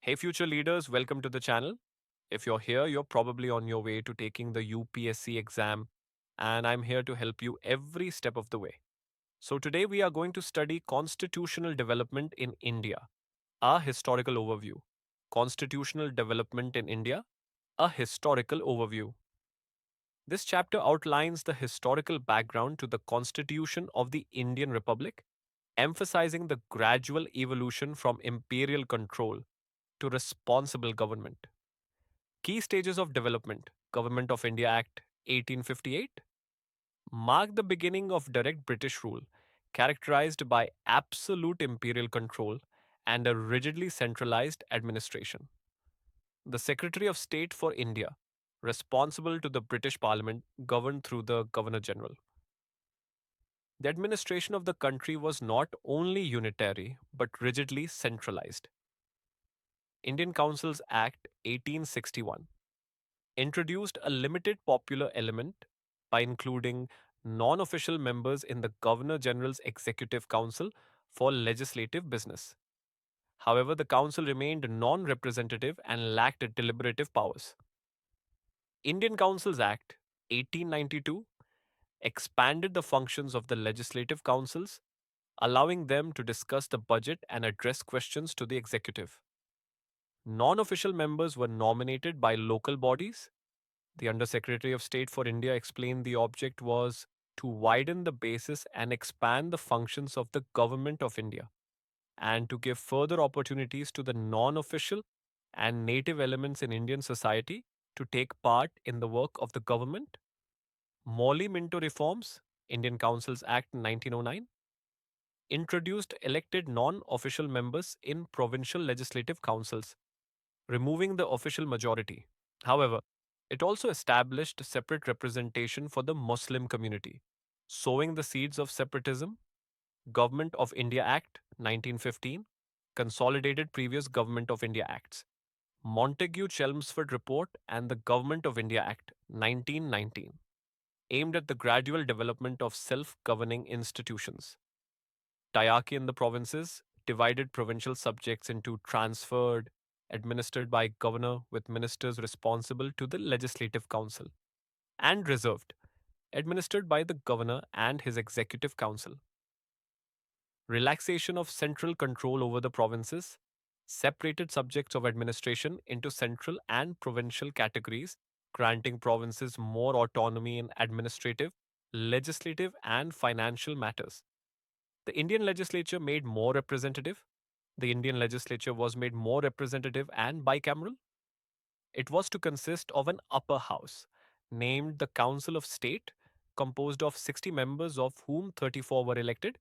Hey, future leaders, welcome to the channel. If you're here, you're probably on your way to taking the UPSC exam, and I'm here to help you every step of the way. So, today we are going to study constitutional development in India, a historical overview. Constitutional development in India, a historical overview. This chapter outlines the historical background to the Constitution of the Indian Republic, emphasizing the gradual evolution from imperial control to responsible government. Key stages of development. Government of India Act 1858 marked the beginning of direct British rule, characterized by absolute imperial control and a rigidly centralized administration. The Secretary of State for India, responsible to the British Parliament, governed through the Governor General. The administration of the country was not only unitary but rigidly centralized. Indian Councils Act 1861 introduced a limited popular element by including non official members in the Governor General's Executive Council for legislative business. However, the council remained non representative and lacked deliberative powers. Indian Councils Act 1892 expanded the functions of the legislative councils, allowing them to discuss the budget and address questions to the executive. Non official members were nominated by local bodies. The Undersecretary of State for India explained the object was to widen the basis and expand the functions of the Government of India, and to give further opportunities to the non official and native elements in Indian society to take part in the work of the government. MORLEY MINTO reforms, Indian Councils Act 1909, introduced elected non official members in provincial legislative councils, removing the official majority. However, it also established separate representation for the Muslim community, sowing the seeds of separatism. Government of India Act 1915 consolidated previous Government of India Acts. Montagu-Chelmsford Report and the Government of India Act 1919 aimed at the gradual development of self-governing institutions. Diarchy in the provinces divided provincial subjects into transferred, administered by governor with ministers responsible to the legislative council, and reserved, administered by the governor and his executive council. Relaxation of central control over the provinces separated subjects of administration into central and provincial categories, granting provinces more autonomy in administrative, legislative, and financial matters. The Indian legislature made more representative. The Indian legislature was made more representative and bicameral. It was to consist of an upper house, named the Council of State, composed of 60 members, of whom 34 were elected,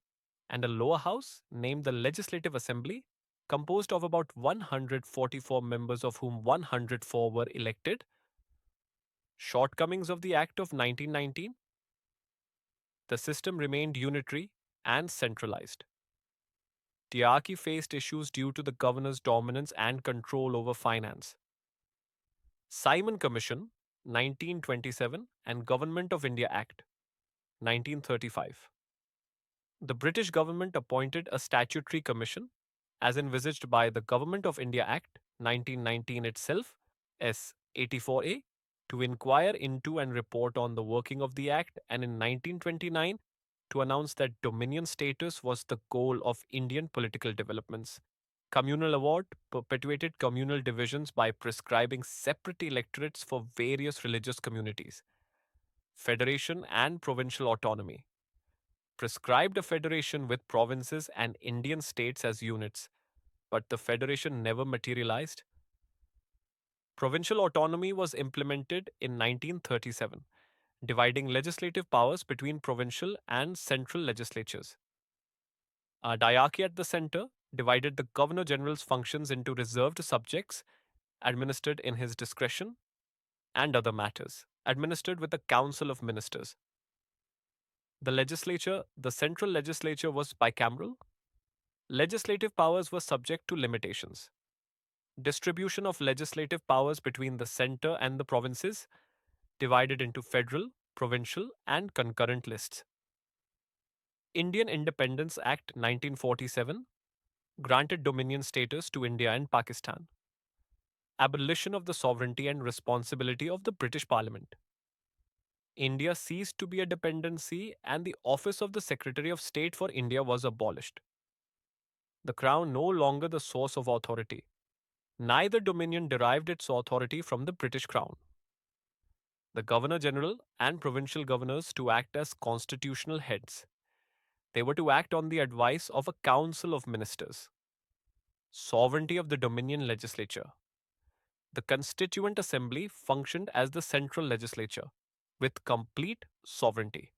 and a lower house, named the Legislative Assembly, composed of about 144 members, of whom 104 were elected. Shortcomings of the Act of 1919. The system remained unitary and centralized. Dyarchy faced issues due to the governor's dominance and control over finance. Simon Commission 1927 and Government of India Act 1935. The British government appointed a statutory commission as envisaged by the Government of India Act 1919 itself, S 84A, to inquire into and report on the working of the Act, and in 1929 to announce that dominion status was the goal of Indian political developments. Communal award perpetuated communal divisions by prescribing separate electorates for various religious communities. Federation and provincial autonomy prescribed a federation with provinces and Indian states as units, but the federation never materialized. Provincial autonomy was implemented in 1937, dividing legislative powers between provincial and central legislatures. A diarchy at the center divided the Governor General's functions into reserved subjects, administered in his discretion, and other matters, administered with a council of ministers. The central legislature was bicameral. Legislative powers were subject to limitations. Distribution of legislative powers between the center and the provinces, divided into federal, provincial, and concurrent lists. Indian Independence Act 1947 granted dominion status to India and Pakistan. Abolition of the sovereignty and responsibility of the British Parliament. India ceased to be a dependency and the office of the Secretary of State for India was abolished. The Crown no longer the source of authority. Neither dominion derived its authority from the British Crown. The Governor General and provincial governors to act as constitutional heads. They were to act on the advice of a council of ministers. Sovereignty of the Dominion Legislature. The Constituent Assembly functioned as the central legislature with complete sovereignty.